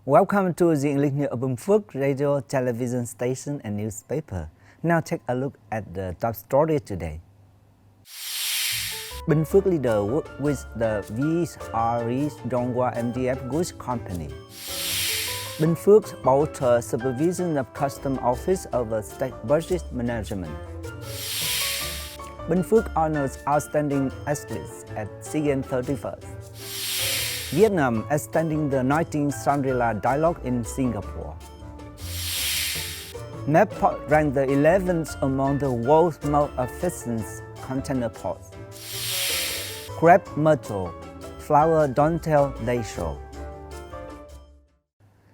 Welcome to the English News of Binh Phuoc radio, television station and newspaper. Now take a look at the top story today. Binh Phuoc leader work with the VRG Dongwha MDF goods company. Binh Phuoc bought supervision of custom office over state budget management. Binh Phuoc honors outstanding athletes at SEA Games 31st. Vietnam extending the 19th Shangri-La Dialogue in Singapore. Port ranked the 11th among the world's most efficient container ports. Crab motto, flower don't tell, they show.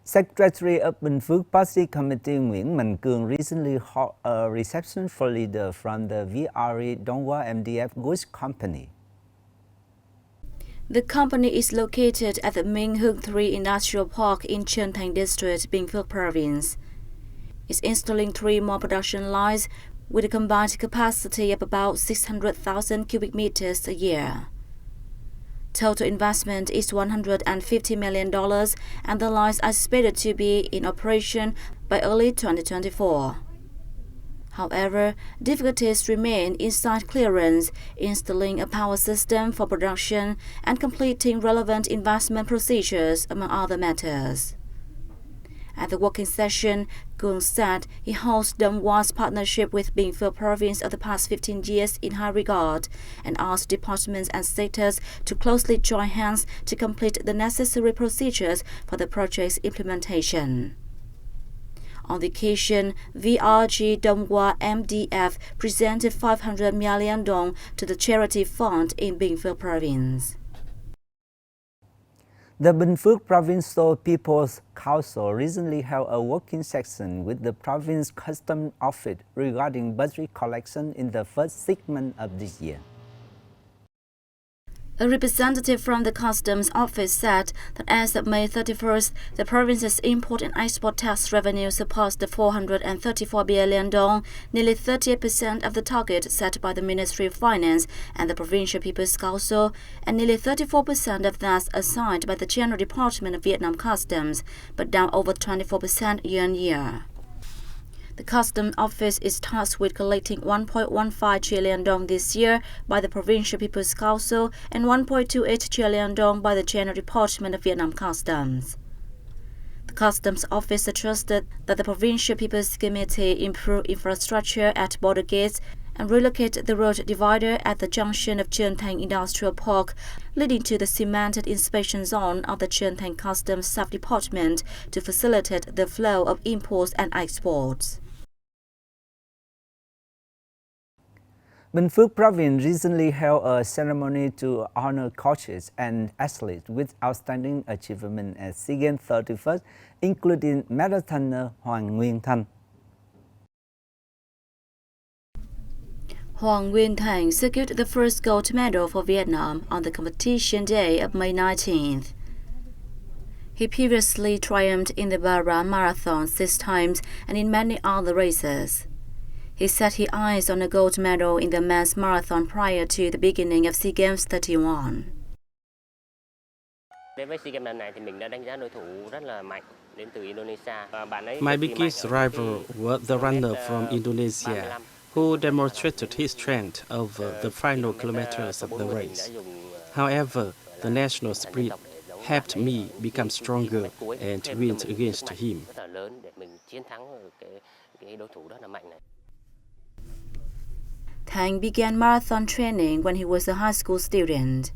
Secretary of Binh Phuoc Party Committee Nguyễn recently held a reception for leaders from the VRG Dongwha MDF goods company. The company is located at the Minh Hương 3 Industrial Park in Truyền District, Binh Phuoc Province. It's installing 3 more production lines with a combined capacity of about 600,000 cubic meters a year. Total investment is $150 million and the lines are expected to be in operation by early 2024. However, difficulties remain in site clearance, installing a power system for production, and completing relevant investment procedures, among other matters. At the working session, Kuang said he holds Dongwha's partnership with Binh Phuoc Province of the past 15 years in high regard and asked departments and sectors to closely join hands to complete the necessary procedures for the project's implementation. On the occasion, VRG Dongwha MDF presented 500 million dong to the charity fund in Binh Phuoc Province. The Binh Phuoc Provincial People's Council recently held a working session with the province Customs Office regarding budget collection in the first 6 months of this year. A representative from the Customs Office said that as of May 31st, the province's import and export tax revenue surpassed the 434 billion dong, nearly 38% of the target set by the Ministry of Finance and the Provincial People's Council, and nearly 34% of that assigned by the General Department of Vietnam Customs, but down over 24% year-on-year. The Customs Office is tasked with collecting 1.15 trillion dong this year by the Provincial People's Council and 1.28 trillion dong by the General Department of Vietnam Customs. The Customs Office trusted that the Provincial People's Committee improve infrastructure at border gates and relocate the road divider at the junction of Truyền Industrial Park, leading to the cemented inspection zone of the Truyền Customs Sub-Department to facilitate the flow of imports and exports. Binh Phuoc Province recently held a ceremony to honor coaches and athletes with outstanding achievement at SEA Games 31st, including marathoner Hoàng Nguyên Thanh. Hoàng Nguyên Thanh secured the first gold medal for Vietnam on the competition day of May 19th. He previously triumphed in the Bara Marathon 6 times and in many other races. He set his eyes on a gold medal in the men's marathon prior to the beginning of SEA Games 31. My biggest rival was the runner from Indonesia, who demonstrated his strength over the final kilometers of the race. However, the national spirit helped me become stronger and win against him. Thanh began marathon training when he was a high school student.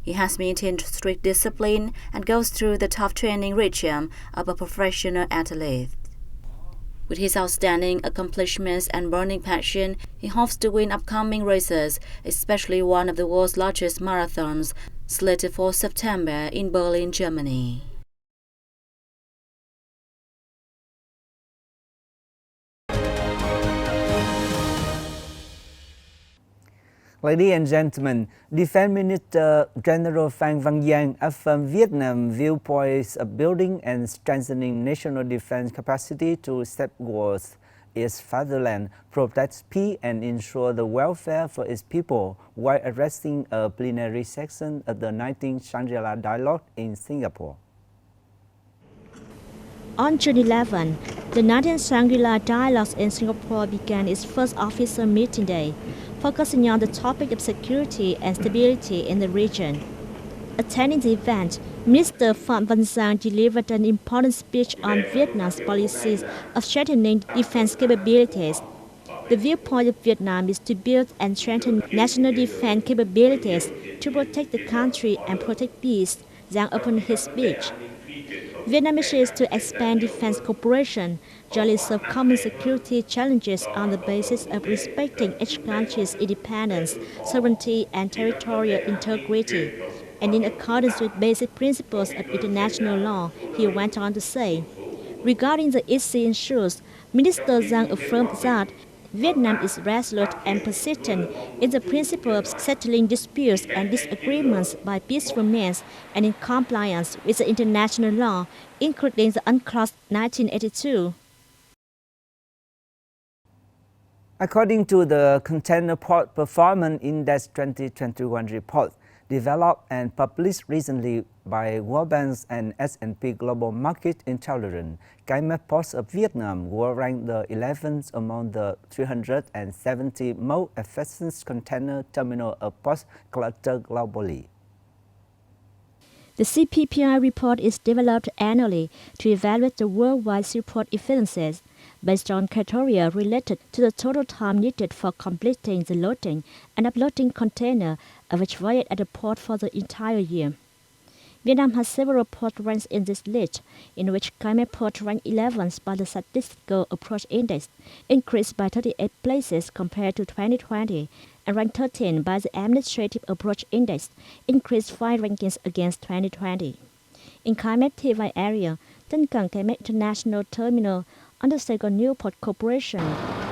He has maintained strict discipline and goes through the tough training regime of a professional athlete. With his outstanding accomplishments and burning passion, he hopes to win upcoming races, especially one of the world's largest marathons, slated for September in Berlin, Germany. Ladies and gentlemen, Defense Minister General Phan Văn Giang affirmed Vietnam's viewpoints of building and strengthening national defense capacity to safeguard its fatherland, protect peace, and ensure the welfare for its people while addressing a plenary session of the 19th Shangri-La Dialogue in Singapore. On June 11, the 19th Shangri-La Dialogues in Singapore began its first official meeting day, focusing on the topic of security and stability in the region. Attending the event, Minister Phạm Văn Giang delivered an important speech on Vietnam's policies of strengthening defense capabilities. The viewpoint of Vietnam is to build and strengthen national defense capabilities to protect the country and protect peace, Giang opened his speech. Vietnam wishes to expand defense cooperation, jointly solve common security challenges on the basis of respecting each country's independence, sovereignty, and territorial integrity, and in accordance with basic principles of international law, he went on to say. Regarding the issue issues, Minister Giang affirmed that Vietnam is resolute and persistent in the principle of settling disputes and disagreements by peaceful means and in compliance with the international law, including the UNCLOS 1982. According to the Container Port Performance Index 2021 report, developed and published recently by World Bank and S&P Global Market Intelligence, Cái Mép Ports of Vietnam were ranked the 11th among the 370 most efficient container terminal of ports cluster globally. The CPPI report is developed annually to evaluate the worldwide seaport efficiencies based on criteria related to the total time needed for completing the loading and uploading container of each voyage at the port for the entire year. Vietnam has several ports ranked in this list, in which Cái Mép Port ranked 11th by the Statistical Approach Index, increased by 38 places compared to 2020, and ranked 13 by the Administrative Approach Index, increased 5 rankings against 2020. In Cái Mép TY area, Tân Cảng Cái Mép International Terminal under Saigon Newport Corporation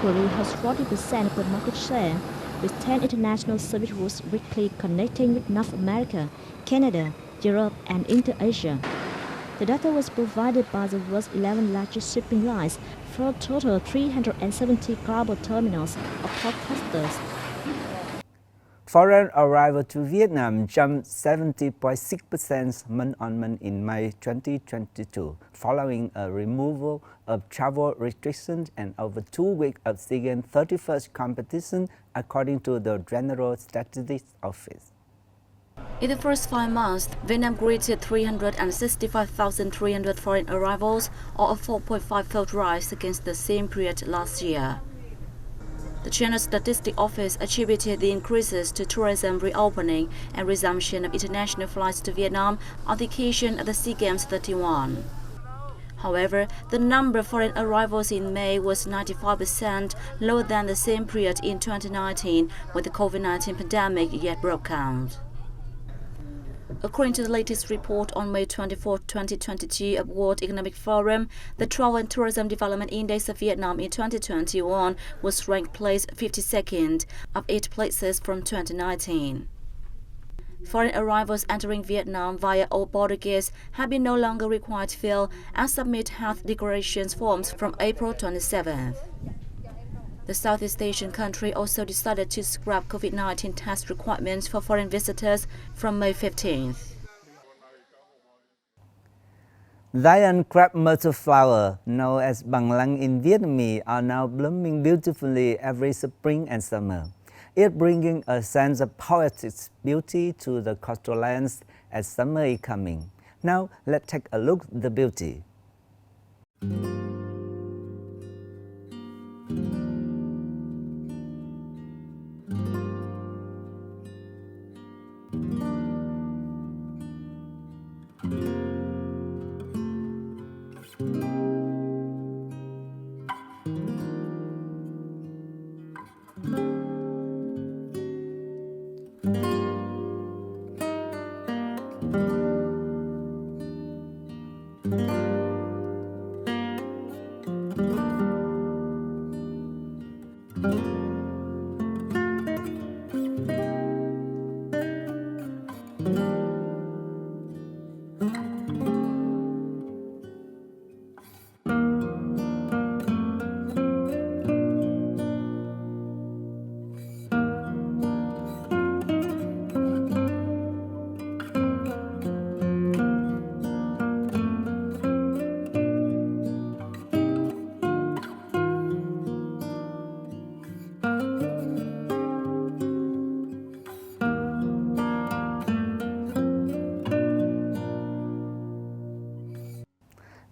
currently holds 40% of the market share, with 10 international service routes weekly connecting with North America, Canada, Europe, and Inter-Asia. The data was provided by the world's 11 largest shipping lines for a total of 370 global terminals or port clusters. Foreign arrival to Vietnam jumped 70.6% month-on-month in May 2022, following a removal of travel restrictions and over 2 weeks of SEA Games 31st competition, according to the General Statistics Office. In the first 5 months, Vietnam greeted 365,300 foreign arrivals, or a 4.5-fold rise against the same period last year. The General Statistics Office attributed the increases to tourism reopening and resumption of international flights to Vietnam on the occasion of the SEA Games 31. However, the number of foreign arrivals in May was 95% lower than the same period in 2019, when the COVID-19 pandemic yet broke out. According to the latest report on May 24, 2022 of World Economic Forum, the Travel and Tourism Development Index of Vietnam in 2021 was ranked place 52nd, up 8 places from 2019. Foreign arrivals entering Vietnam via all border gates have been no longer required to fill and submit health declarations forms from April 27th. The Southeast Asian country also decided to scrap COVID-19 test requirements for foreign visitors from May 15th. Giant crab myrtle flower, known as bằng lăng in Vietnamese, are now blooming beautifully every spring and summer. It bringing a sense of poetic beauty to the coastal lands as summer is coming. Now, let's take a look at the beauty.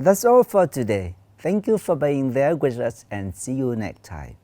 That's all for today. Thank you for being there with us and see you next time.